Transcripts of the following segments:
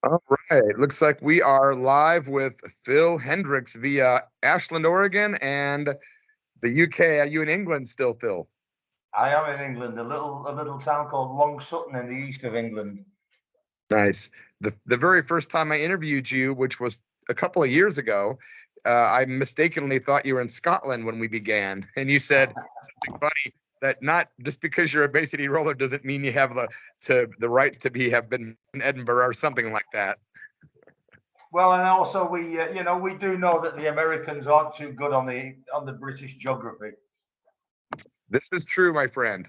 All right. Looks like we are live with Phil Hendriks via Ashland, Oregon, and the UK. Are you in England still, Phil? I am in England, a little town called Long Sutton in the east of England. Nice. The very first time I interviewed you, which was a couple of years ago, I mistakenly thought you were in Scotland when we began, and you said something funny that not just because you're a Bay City roller doesn't mean you have the rights to have been in Edinburgh or something like that. Well, and also we do know that the Americans aren't too good on the British geography. This is true, my friend.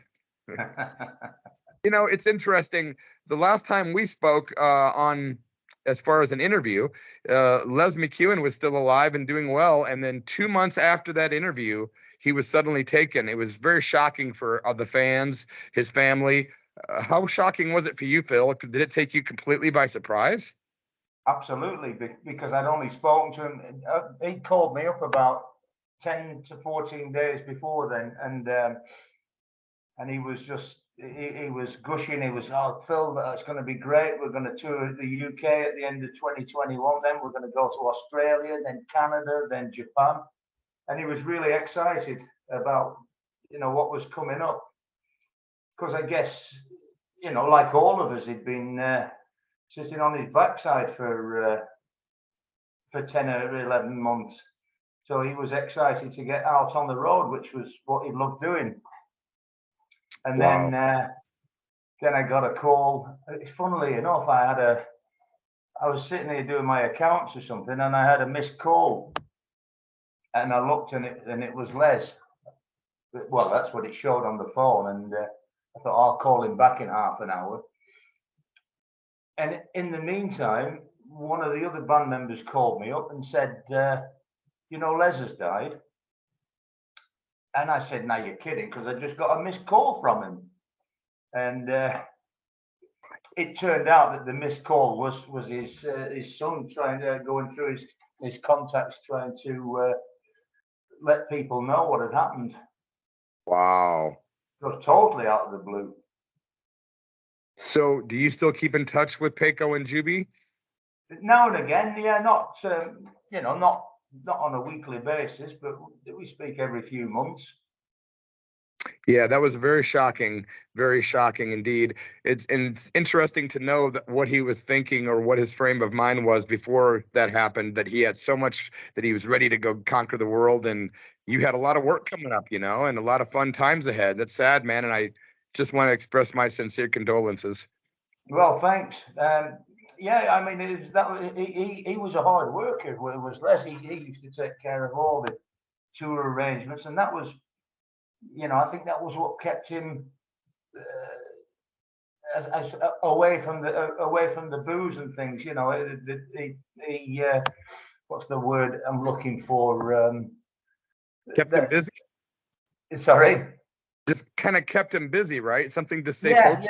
It's interesting. The last time we spoke on as far as an interview, Les McKeown was still alive and doing well. And then 2 months after that interview, he was suddenly taken. It was very shocking for the fans, his family. How shocking was it for you, Phil? Did it take you completely by surprise? Absolutely, because I'd only spoken to him. He called me up about 10 to 14 days before then, and he was just he was gushing. He was, "Oh, Phil, it's going to be great. We're going to tour the UK at the end of 2021. Then we're going to go to Australia, then Canada, then Japan." And he was really excited about what was coming up, because I guess like all of us, he'd been sitting on his backside for 10 or 11 months. So he was excited to get out on the road, which was what he loved doing. And Wow. then I got a call. Funnily enough, I was sitting here doing my accounts or something, and I had a missed call. And I looked, and it was Les. Well, that's what it showed on the phone, and I thought I'll call him back in half an hour. And in the meantime, one of the other band members called me up and said, Les has died. And I said, "No, you're kidding," because I just got a missed call from him. And it turned out that the missed call was his son going through his contacts, trying to let people know what had happened. Wow. It was totally out of the blue. So, do you still keep in touch with Peiko and Juby? Now and again, yeah, not not on a weekly basis, but we speak every few months. Yeah, that was very shocking indeed. It's interesting to know that what he was thinking or what his frame of mind was before that happened, that he had so much that he was ready to go conquer the world, and you had a lot of work coming up, and a lot of fun times ahead. That's sad, man, and I just want to express my sincere condolences. Well, thanks. Yeah, I mean, he was a hard worker. It was Les. He used to take care of all the tour arrangements, and that was, I think that was what kept him as away from the booze and things. What's the word I'm looking for? Kept him busy. Sorry. Just kind of kept him busy, right? Something to stay Yeah, focused.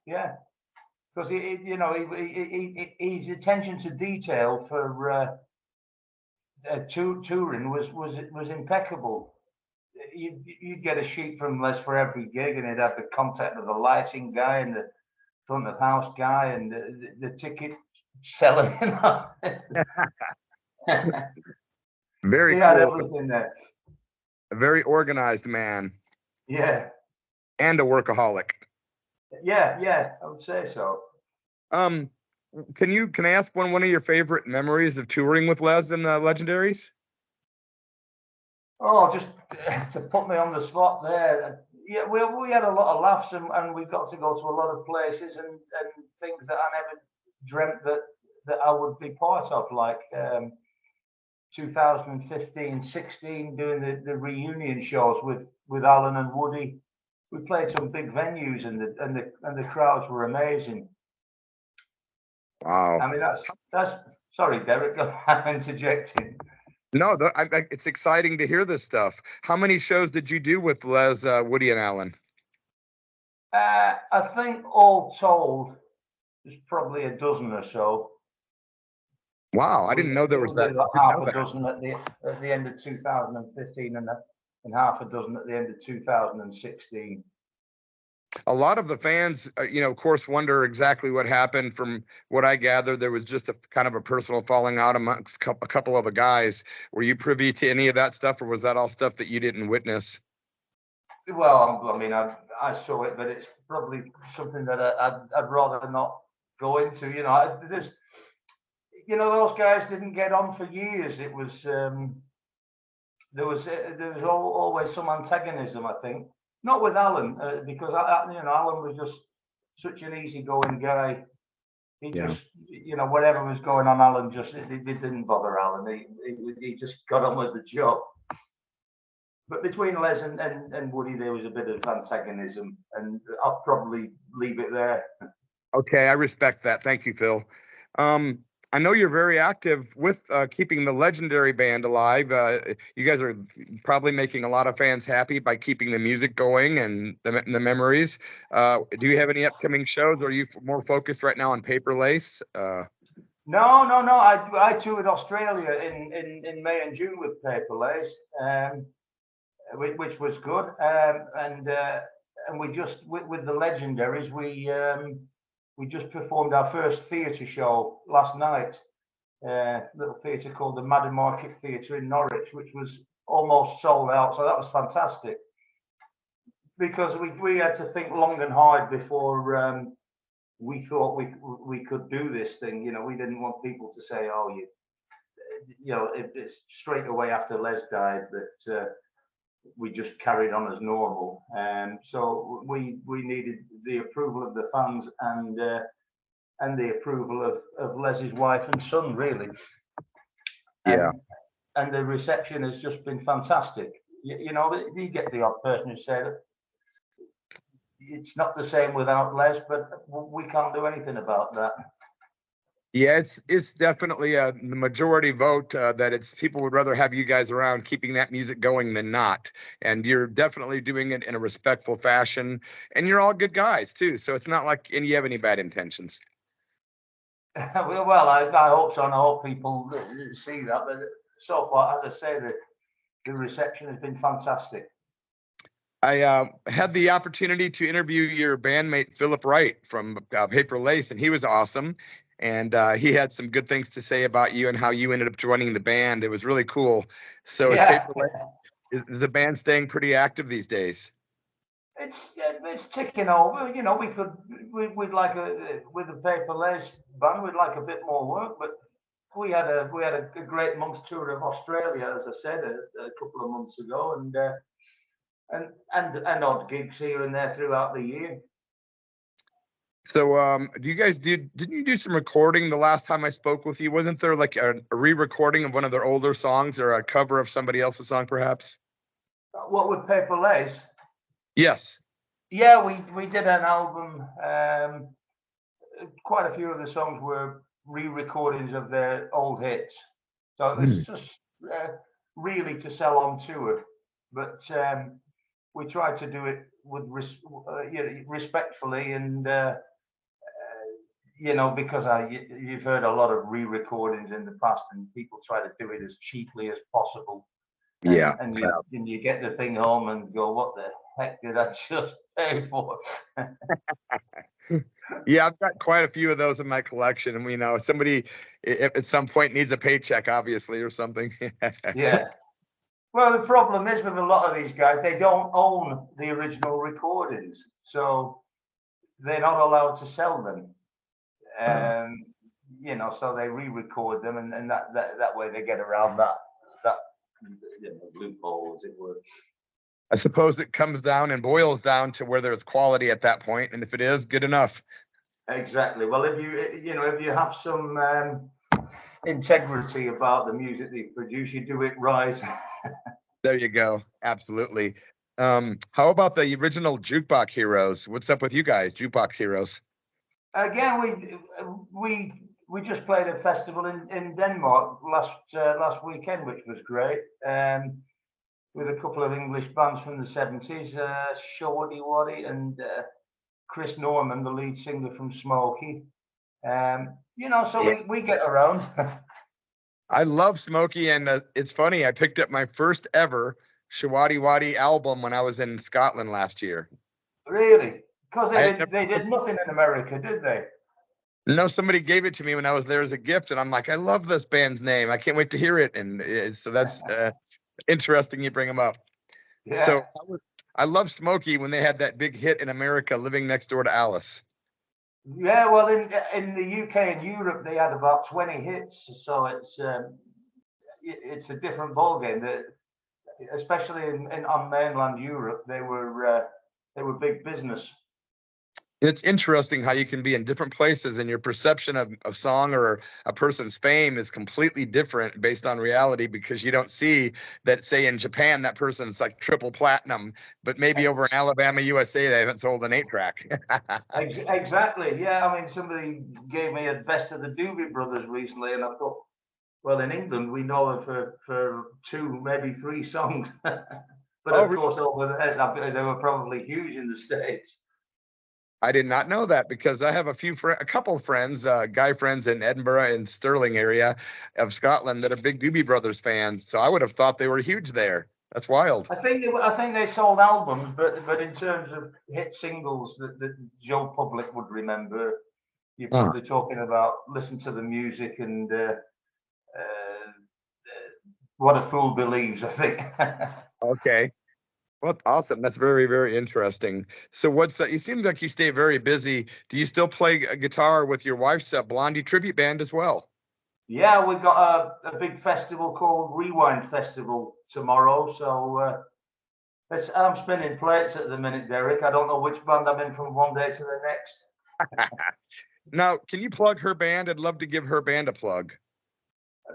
yeah. Because his attention to detail for touring was impeccable. You'd get a sheet from Les for every gig, and he'd have the contact with the lighting guy and the front of house guy and the ticket seller. Very he cool. had everything there. A very organized man. Yeah. And a workaholic. Yeah, I would say so. Can I ask one of your favorite memories of touring with Les and the Legendaries? Oh, just to put me on the spot there. Yeah, we had a lot of laughs, and we got to go to a lot of places and things that I never dreamt that I would be part of, like 2015-16, doing the reunion shows with Alan and Woody. We played some big venues, and the crowds were amazing. Wow. I mean, that's sorry, Derek, I'm interjecting. No, it's exciting to hear this stuff. How many shows did you do with Les, Woody, and Alan? I think all told, there's probably a dozen or so. Wow, I didn't know there was that. Half a dozen at the end of 2015, and half a dozen at the end of 2016. A lot of the fans, of course, wonder exactly what happened. From what I gathered, there was just a kind of a personal falling out amongst a couple of the guys. Were you privy to any of that stuff, or was that all stuff that you didn't witness? Well, I mean, I saw it, but it's probably something that I'd rather not go into. Those guys didn't get on for years. It was there was always some antagonism, I think. Not with Alan, because Alan was just such an easygoing guy. He just, whatever was going on, Alan just it didn't bother Alan. He just got on with the job. But between Les and Woody, there was a bit of antagonism, and I'll probably leave it there. Okay, I respect that. Thank you, Phil. I know you're very active with keeping the legendary band alive. You guys are probably making a lot of fans happy by keeping the music going and the memories. Do you have any upcoming shows, or are you more focused right now on Paper Lace? No. I toured Australia in May and June with Paper Lace, which was good. And we just with the legendaries, we just performed our first theatre show last night. Little theatre called the Madden Market Theatre in Norwich, which was almost sold out. So that was fantastic, because we had to think long and hard before we thought we could do this thing. We didn't want people to say, "Oh, it's straight away after Les died that we just carried on as normal." So we needed the approval of the fans and the approval of Les's wife and son, really. And the reception has just been fantastic. You get the odd person who said it's not the same without Les, but we can't do anything about that. Yeah, it's definitely the majority vote that it's people would rather have you guys around keeping that music going than not. And you're definitely doing it in a respectful fashion, and you're all good guys too. So it's not like you have any bad intentions. Well, I hope so, and I hope people see that. But so far, as I say, the reception has been fantastic. I had the opportunity to interview your bandmate Philip Wright from Paper Lace, and he was awesome. And he had some good things to say about you and how you ended up joining the band. It was really cool. So is Paper Lace, is the band staying pretty active these days? It's ticking over. We'd like with the Paper Lace band, we'd like a bit more work, but we had a great month tour of Australia, as I said, a couple of months ago, and odd gigs here and there throughout the year. So do you guys didn't you do some recording the last time I spoke with you? Wasn't there like a re-recording of one of their older songs, or a cover of somebody else's song perhaps? What, with Paper Lace? Yes. Yeah, we did an album. Quite a few of the songs were re-recordings of their old hits. So it's just really to sell on tour. But we tried to do it with respectfully, and because you've heard a lot of re-recordings in the past, and people try to do it as cheaply as possible. And you get the thing home and go, "What the heck did I just pay for?" Yeah, I've got quite a few of those in my collection, and somebody at some point needs a paycheck, obviously, or something. Yeah. Well, the problem is with a lot of these guys, they don't own the original recordings, so they're not allowed to sell them. So they re-record them, and that way they get around that loophole, as it were. I suppose it comes down and boils down to where there's quality at that point, and if it is, good enough. Exactly. Well, if you have some integrity about the music that you produce, you do it right. There you go. Absolutely. How about the original Jukebox Heroes? What's up with you guys, Jukebox Heroes? Again, we just played a festival in Denmark last weekend, which was great. With a couple of English bands from the 70s, Shorty Waddy and Chris Norman, the lead singer from Smokey. We get around. I love Smokey, and it's funny, I picked up my first ever Shawadi Wadi album when I was in Scotland last year. Really? Because they did nothing in America, did they? No, somebody gave it to me when I was there as a gift, and I'm like, I love this band's name. I can't wait to hear it. And so that's interesting you bring them up. Yeah. So I love Smokey when they had that big hit in America, Living Next Door to Alice. Yeah, well, in the UK and Europe, they had about 20 hits, so it's a different ballgame. Especially on mainland Europe, they were big business. It's interesting how you can be in different places and your perception of song or a person's fame is completely different based on reality, because you don't see that, say, in Japan, that person's like triple platinum, but maybe over in Alabama, USA, they haven't sold an 8-track. Exactly. Yeah. I mean, somebody gave me a Best of the Doobie Brothers recently, and I thought, well, in England, we know them for 2, maybe 3 songs. But of course, they were probably huge in the States. I did not know that, because I have a couple of friends, guy friends in Edinburgh and Stirling area of Scotland that are big Doobie Brothers fans. So I would have thought they were huge there. That's wild. I think they sold albums, but in terms of hit singles that Joe Public would remember, you're probably talking about Listen to the Music and What a Fool Believes, I think. Okay. Well, awesome. That's very, very interesting. So you seem like you stay very busy. Do you still play guitar with your wife's Blondie tribute band as well? Yeah, we've got a big festival called Rewind Festival tomorrow. So I'm spinning plates at the minute, Derek. I don't know which band I'm in from one day to the next. Now, can you plug her band? I'd love to give her band a plug.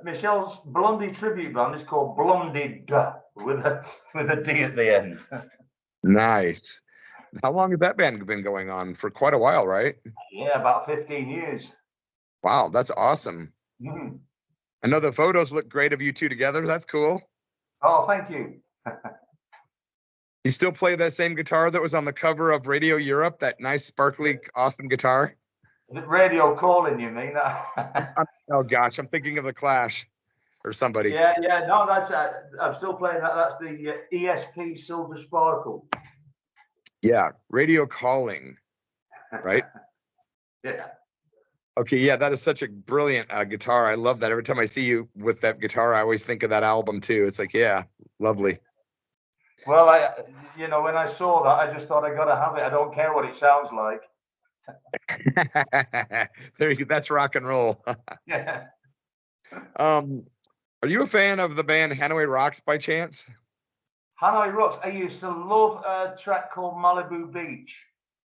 Michelle's Blondie tribute band is called Blondie with a D at the end. Nice. How long has that band been going on? For quite a while, right? Yeah, about 15 years. Wow, that's awesome. Mm-hmm. I know the photos look great of you two together. That's cool. Oh, thank you. You still play that same guitar that was on the cover of Radio Europe, that nice, sparkly, awesome guitar? Radio Calling, you mean? Oh, gosh, I'm thinking of The Clash or somebody. Yeah, no, I'm still playing that. That's the ESP Silver Sparkle. Yeah, Radio Calling, right? Yeah. Okay, yeah, that is such a brilliant guitar. I love that. Every time I see you with that guitar, I always think of that album too. It's like, yeah, lovely. Well, when I saw that, I just thought I got to have it. I don't care what it sounds like. That's rock and roll. Yeah. Are you a fan of the band Hanoi Rocks by chance? Hanoi Rocks. I used to love a track called Malibu Beach.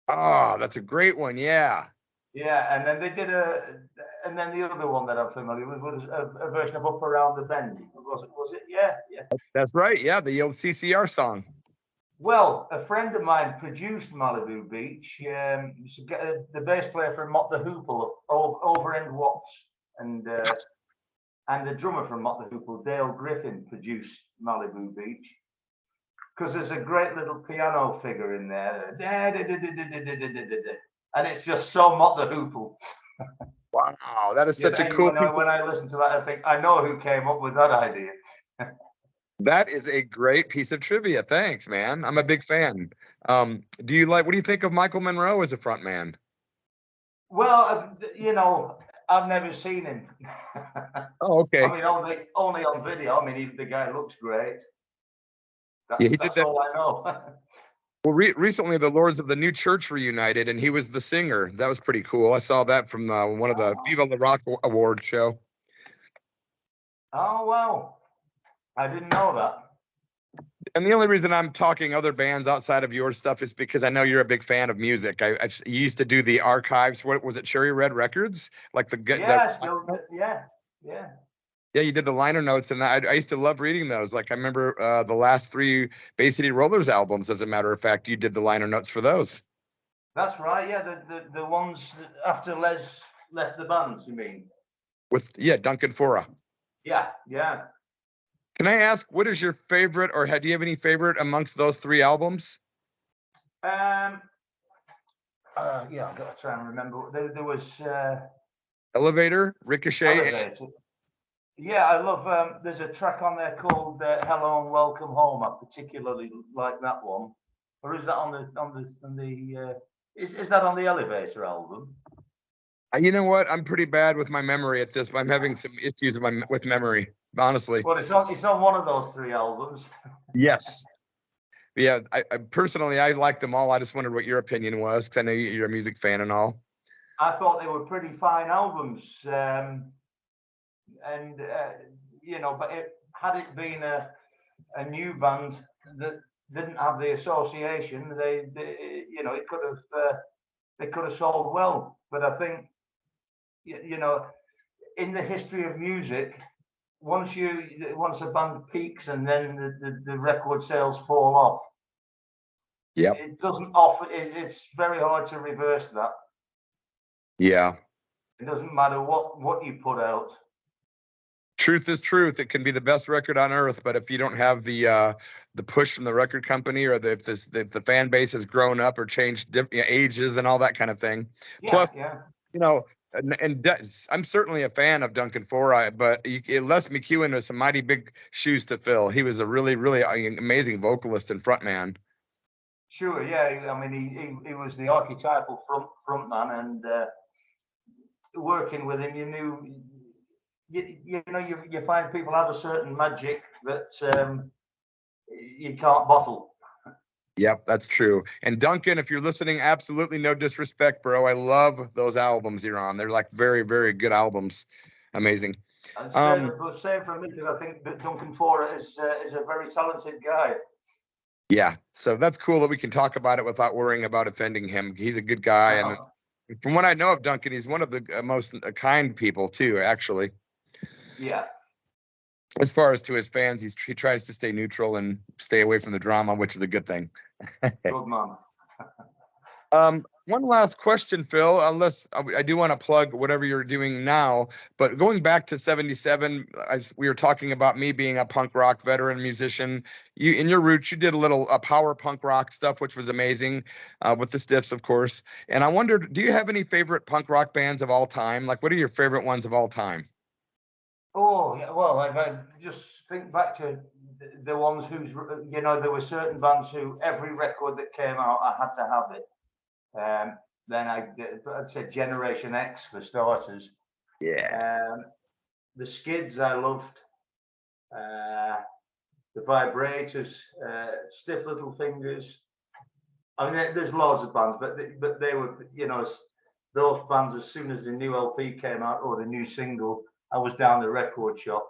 Oh, that's a great one. Yeah. Yeah, and then and then the other one that I'm familiar with was a version of Up Around the Bend. Was it? Yeah. That's right. Yeah, the old CCR song. Well, a friend of mine produced Malibu Beach. The bass player from Mott the Hoople, Overend Watts, and the drummer from Mott the Hoople, Dale Griffin, produced Malibu Beach. Because there's a great little piano figure in there, and it's just so Mott the Hoople. Wow, that is such a cool piece. When I listen to that, I think I know who came up with that idea. That is a great piece of trivia. Thanks, man. I'm a big fan. What do you think of Michael Monroe as a front man? Well, I've never seen him. Oh, okay. I mean, only on video. I mean, the guy looks great. That's all I know. Well, recently the Lords of the New Church reunited, and he was the singer. That was pretty cool. I saw that from one of the Viva la Rock award show. Oh, wow. I didn't know that. And the only reason I'm talking other bands outside of your stuff is because I know you're a big fan of music. You used to do the archives. What was it? Cherry Red Records? Like Yeah, you did the liner notes, and I used to love reading those. Like I remember the last 3 Bay City Rollers albums. As a matter of fact, you did the liner notes for those. That's right. Yeah, the ones after Les left the band. You mean? With Duncan Fora. Yeah. Can I ask, what is your favorite, or do you have any favorite amongst those 3 albums? Yeah, I've got to try and remember. There was Elevator, Ricochet. Elevator. Yeah, I love. There's a track on there called "Hello and Welcome Home." I particularly like that one. Or is that on the Is that on the Elevator album? You know what? I'm pretty bad with my memory at this. I'm having some issues with memory, honestly. Well, it's on one of those 3 albums. Yes. Yeah, I personally, I like them all. I just wondered what your opinion was, because I know you're a music fan and all. I thought they were pretty fine albums, and but had it been a new band that didn't have the association, it could have they could have sold well. But I think in the history of music, once a band peaks and then the record sales fall off, it doesn't offer. It's very hard to reverse that. Yeah. It doesn't matter what you put out. Truth is truth. It can be the best record on earth, but if you don't have the push from the record company, or if the fan base has grown up or changed ages and all that kind of thing. Yeah, Plus, yeah. I'm certainly a fan of Duncan Four, but Les McKeown has some mighty big shoes to fill. He was a really, really amazing vocalist and frontman. Sure, yeah. I mean, he was the archetypal frontman, and working with him, you find people have a certain magic that you can't bottle. Yep, that's true. And Duncan, if you're listening, absolutely no disrespect, bro. I love those albums you're on. They're like very, very good albums. Amazing. And same for me, because I think that Duncan Ford is a very talented guy. Yeah, so that's cool that we can talk about it without worrying about offending him. He's a good guy, and from what I know of Duncan, he's one of the most kind people too, actually. Yeah. As far as to his fans, he tries to stay neutral and stay away from the drama, which is a good thing. Good man. One last question, Phil, unless I do want to plug whatever you're doing now, but going back to 77, we were talking about me being a punk rock veteran musician. In your roots, you did a little power punk rock stuff, which was amazing, with the Stiffs, of course. And I wondered, do you have any favorite punk rock bands of all time? Like, what are your favorite ones of all time? Oh, yeah, well, if I just think back to the ones there were certain bands who every record that came out, I had to have it. Then I'd say Generation X for starters. Yeah. The Skids I loved. The Vibrators, Stiff Little Fingers. I mean, there's loads of bands, but they were, those bands. As soon as the new LP came out or the new single, I was down the record shop.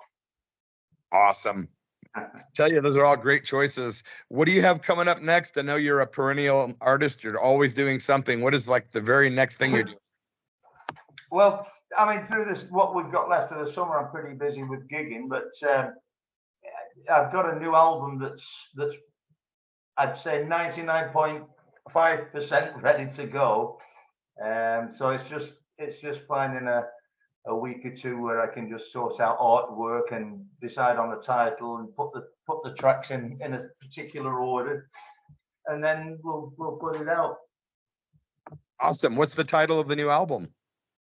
Awesome. Tell you, those are all great choices. What do you have coming up next? I know you're a perennial artist. You're always doing something. What is like the very next thing you're doing? Well, I mean, through what we've got left of the summer, I'm pretty busy with gigging, but I've got a new album that's I'd say 99.5% ready to go. So it's just finding a week or two where I can just sort out artwork and decide on the title and put the tracks in a particular order, and then we'll put it out. Awesome. What's the title of the new album?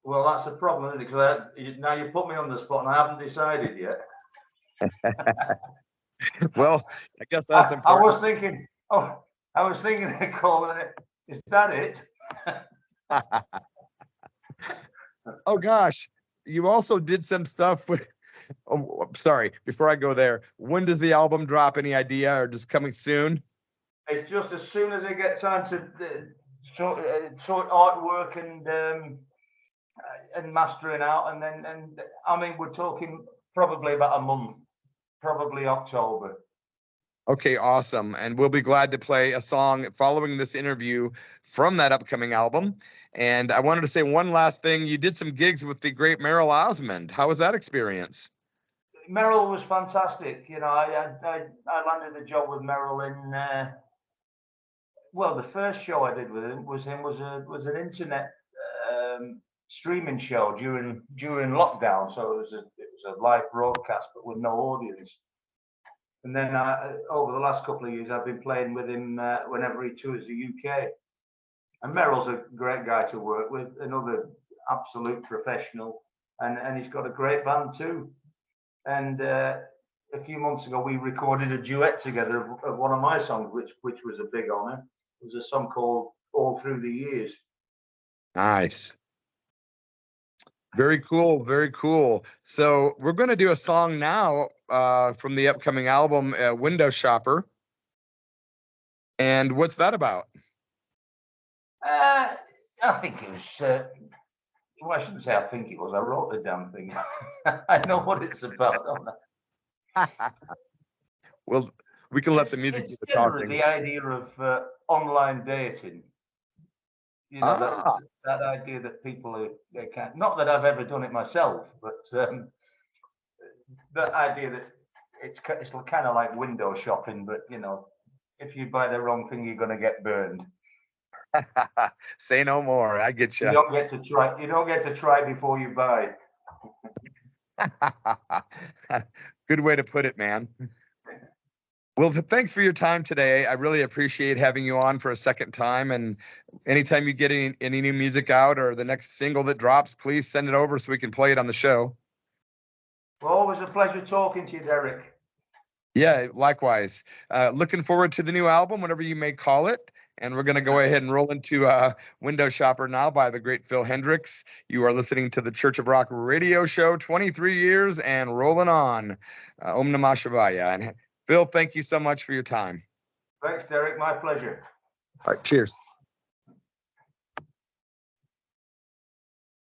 Well, that's a problem, isn't it? Because now you put me on the spot and I haven't decided yet. Well, I guess that's important. I was thinking of calling it. Is that it? Oh gosh, you also did some stuff with. Oh, sorry. Before I go there, when does the album drop? Any idea, or just coming soon? It's just as soon as I get time to sort artwork and mastering out, and I mean, we're talking probably about a month, probably October. Okay, awesome. And we'll be glad to play a song following this interview from that upcoming album. And I wanted to say one last thing. You did some gigs with the great Merrill Osmond. How was that experience? Merrill was fantastic. I landed the job with Merrill in. Well, the first show I did with him was an internet streaming show during lockdown. So it was a live broadcast, but with no audience. And then over the last couple of years, I've been playing with him whenever he tours the UK. And Merrill's a great guy to work with, another absolute professional, and he's got a great band too. And a few months ago, we recorded a duet together of one of my songs, which was a big honor. It was a song called all through the years. Nice. Very cool. Very cool. So we're going to do a song now from the upcoming album, Window Shopper. And what's that about? I think it was. Well, I shouldn't say I think it was. I wrote the damn thing. I know what it's about, don't I? Well, we can let the music do It's the generally talking. the idea of online dating. You know, that idea that people they can't. Not that I've ever done it myself, but that idea that it's kind of like window shopping. But you know, if you buy the wrong thing, you're going to get burned. Say no more. I get you. You don't get to try. You don't get to try before you buy. Good way to put it, man. Well, thanks for your time today. I really appreciate having you on for a second time. And anytime you get any new music out or the next single that drops, please send it over so we can play it on the show. Well, always a pleasure talking to you, Derek. Yeah, likewise. Looking forward to the new album, whatever you may call it. And we're going to go ahead and roll into Window Shopper now by the great Phil Hendriks. You are listening to the Church of Rock radio show, 23 years and rolling on. Om Namah Shivaya. And Phil, thank you so much for your time. Thanks, Derek. My pleasure. All right, cheers.